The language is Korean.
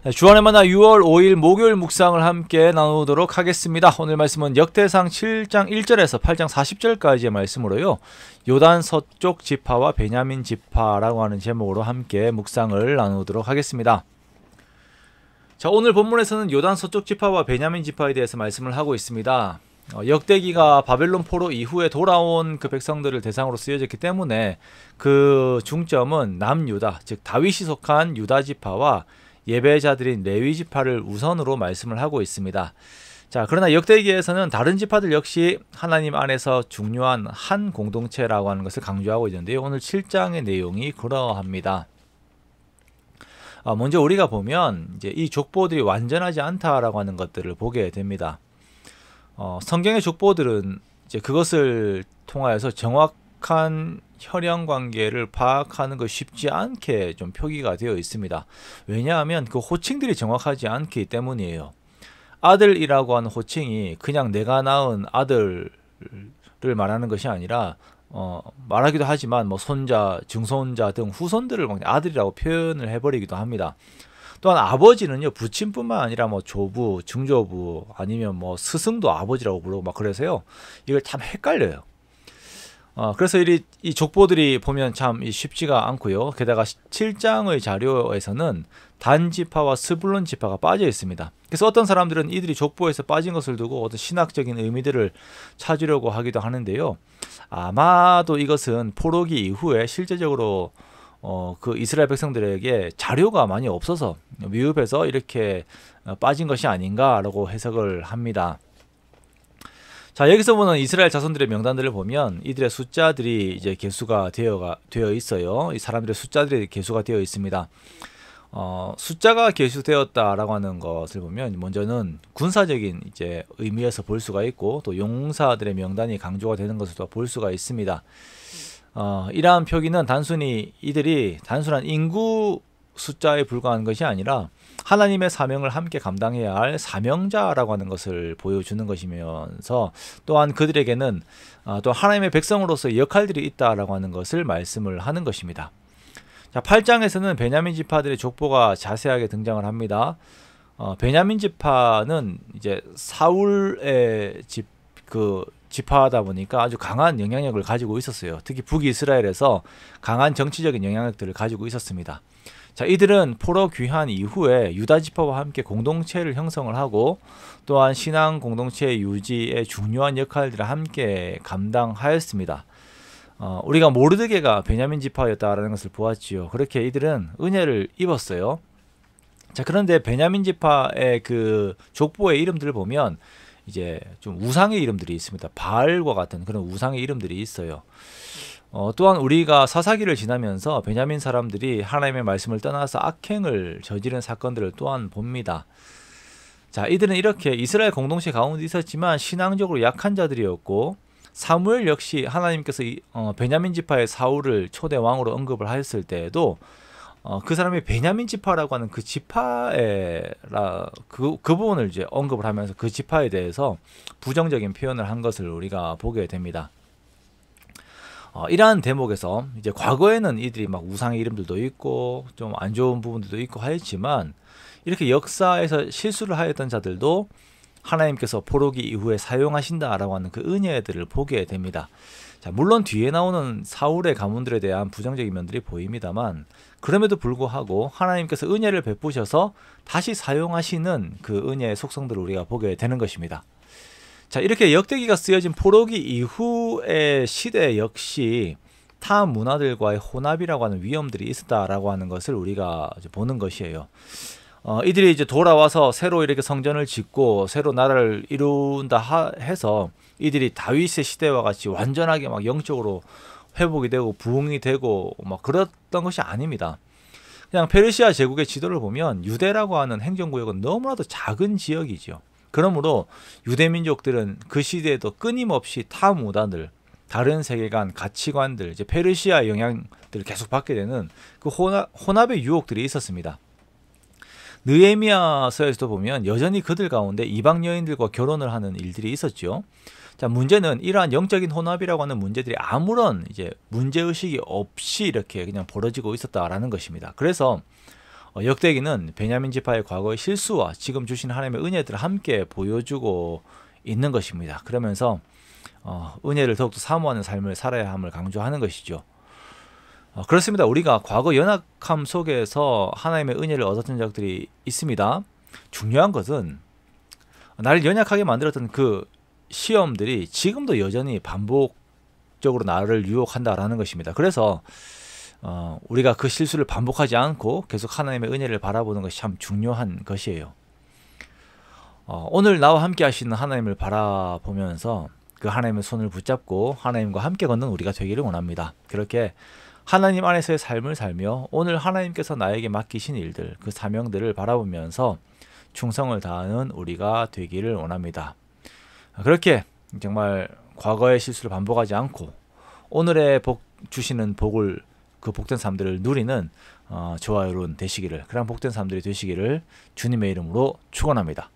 주안의 만나 6월 5일 목요일 묵상을 함께 나누도록 하겠습니다. 오늘 말씀은 역대상 7장 1절에서 8장 40절까지의 말씀으로요. 요단 서쪽 지파와 베냐민 지파라고 하는 제목으로 함께 묵상을 나누도록 하겠습니다. 자, 오늘 본문에서는 요단 서쪽 지파와 베냐민 지파에 대해서 말씀을 하고 있습니다. 역대기가 바벨론 포로 이후에 돌아온 그 백성들을 대상으로 쓰여졌기 때문에 그 중점은 남유다, 즉 다윗이 속한 유다 지파와 예배자들인 레위 지파를 우선으로 말씀을 하고 있습니다. 자, 그러나 역대기에서는 다른 지파들 역시 하나님 안에서 중요한 한 공동체라고 하는 것을 강조하고 있는데요. 오늘 7장의 내용이 그러합니다. 먼저 우리가 보면 이제 이 족보들이 완전하지 않다라고 하는 것들을 보게 됩니다. 성경의 족보들은 이제 그것을 통하여서 정확한 혈연 관계를 파악하는 것이 쉽지 않게 좀 표기가 되어 있습니다. 왜냐하면 그 호칭들이 정확하지 않기 때문이에요. 아들이라고 하는 호칭이 그냥 내가 낳은 아들을 말하는 것이 아니라 말하기도 하지만 뭐 손자, 증손자 등 후손들을 아들이라고 표현을 해버리기도 합니다. 또한 아버지는요, 부친뿐만 아니라 뭐 조부, 증조부 아니면 뭐 스승도 아버지라고 부르고 막 그래서요, 이걸 참 헷갈려요. 그래서 이 족보들이 보면 참 쉽지가 않고요. 게다가 7장의 자료에서는 단 지파와 스불론 지파가 빠져 있습니다. 그래서 어떤 사람들은 이들이 족보에서 빠진 것을 두고 어떤 신학적인 의미들을 찾으려고 하기도 하는데요. 아마도 이것은 포로기 이후에 실제적으로 그 이스라엘 백성들에게 자료가 많이 없어서 미흡해서 이렇게 빠진 것이 아닌가라고 해석을 합니다. 자, 여기서 보는 이스라엘 자손들의 명단들을 보면 이들의 숫자들이 이제 계수가 되어 있어요. 이 사람들의 숫자들이 계수가 되어 있습니다. 숫자가 계수되었다라고 하는 것을 보면 먼저는 군사적인 이제 의미에서 볼 수가 있고 또 용사들의 명단이 강조가 되는 것을 볼 수가 있습니다. 이러한 표기는 단순히 이들이 단순한 인구 숫자에 불과한 것이 아니라 하나님의 사명을 함께 감당해야 할 사명자라고 하는 것을 보여주는 것이면서 또한 그들에게는 또 하나님의 백성으로서 역할들이 있다라고 하는 것을 말씀을 하는 것입니다. 자, 8장에서는 베냐민 지파들의 족보가 자세하게 등장을 합니다. 베냐민 지파는 이제 사울의 지파다 보니까 아주 강한 영향력을 가지고 있었어요. 특히 북이스라엘에서 강한 정치적인 영향력들을 가지고 있었습니다. 자, 이들은 포로 귀환 이후에 유다 지파와 함께 공동체를 형성을 하고 또한 신앙 공동체 유지의 중요한 역할들을 함께 감당하였습니다. 우리가 모르드게가 베냐민 지파였다라는 것을 보았지요. 그렇게 이들은 은혜를 입었어요. 자, 그런데 베냐민 지파의 그 족보의 이름들을 보면 이제 좀 우상의 이름들이 있습니다. 바알과 같은 그런 우상의 이름들이 있어요. 또한 우리가 사사기를 지나면서 베냐민 사람들이 하나님의 말씀을 떠나서 악행을 저지른 사건들을 또한 봅니다. 자, 이들은 이렇게 이스라엘 공동체 가운데 있었지만 신앙적으로 약한 자들이었고 사무엘 역시 하나님께서 베냐민 지파의 사울을 초대 왕으로 언급을 하였을 때에도 그 사람이 베냐민 지파라고 하는 그 지파에 그 부분을 이제 언급을 하면서 그 지파에 대해서 부정적인 표현을 한 것을 우리가 보게 됩니다. 이러한 대목에서 이제 과거에는 이들이 막 우상의 이름들도 있고 좀 안 좋은 부분들도 있고 하였지만 이렇게 역사에서 실수를 하였던 자들도 하나님께서 포로기 이후에 사용하신다라고 하는 그 은혜들을 보게 됩니다. 자, 물론 뒤에 나오는 사울의 가문들에 대한 부정적인 면들이 보입니다만 그럼에도 불구하고 하나님께서 은혜를 베푸셔서 다시 사용하시는 그 은혜의 속성들을 우리가 보게 되는 것입니다. 자, 이렇게 역대기가 쓰여진 포로기 이후의 시대 역시 타 문화들과의 혼합이라고 하는 위험들이 있었다라고 하는 것을 우리가 보는 것이에요. 이들이 이제 돌아와서 새로 이렇게 성전을 짓고 새로 나라를 이룬다 해서 이들이 다윗의 시대와 같이 완전하게 막 영적으로 회복이 되고 부흥이 되고 막 그랬던 것이 아닙니다. 그냥 페르시아 제국의 지도를 보면 유대라고 하는 행정구역은 너무나도 작은 지역이죠. 그러므로 유대민족들은 그 시대에도 끊임없이 타 문화들, 다른 세계관, 가치관들, 이제 페르시아 영향들을 계속 받게 되는 그 혼합의 유혹들이 있었습니다. 느헤미야서에서도 보면 여전히 그들 가운데 이방 여인들과 결혼을 하는 일들이 있었죠. 자, 문제는 이러한 영적인 혼합이라고 하는 문제들이 아무런 이제 문제의식이 없이 이렇게 그냥 벌어지고 있었다라는 것입니다. 그래서 역대기는 베냐민 지파의 과거의 실수와 지금 주신 하나님의 은혜들을 함께 보여주고 있는 것입니다. 그러면서 은혜를 더욱더 사모하는 삶을 살아야 함을 강조하는 것이죠. 그렇습니다. 우리가 과거 연약함 속에서 하나님의 은혜를 얻었던 적들이 있습니다. 중요한 것은 나를 연약하게 만들었던 그 시험들이 지금도 여전히 반복적으로 나를 유혹한다라는 것입니다. 그래서 우리가 그 실수를 반복하지 않고 계속 하나님의 은혜를 바라보는 것이 참 중요한 것이에요. 오늘 나와 함께 하시는 하나님을 바라보면서 그 하나님의 손을 붙잡고 하나님과 함께 걷는 우리가 되기를 원합니다. 그렇게 하나님 안에서의 삶을 살며 오늘 하나님께서 나에게 맡기신 일들, 그 사명들을 바라보면서 충성을 다하는 우리가 되기를 원합니다. 그렇게 정말 과거의 실수를 반복하지 않고 오늘의 주시는 복을, 그 복된 삶들을 누리는 저와 여러분 되시기를, 그런 복된 삶들이 되시기를 주님의 이름으로 축원합니다.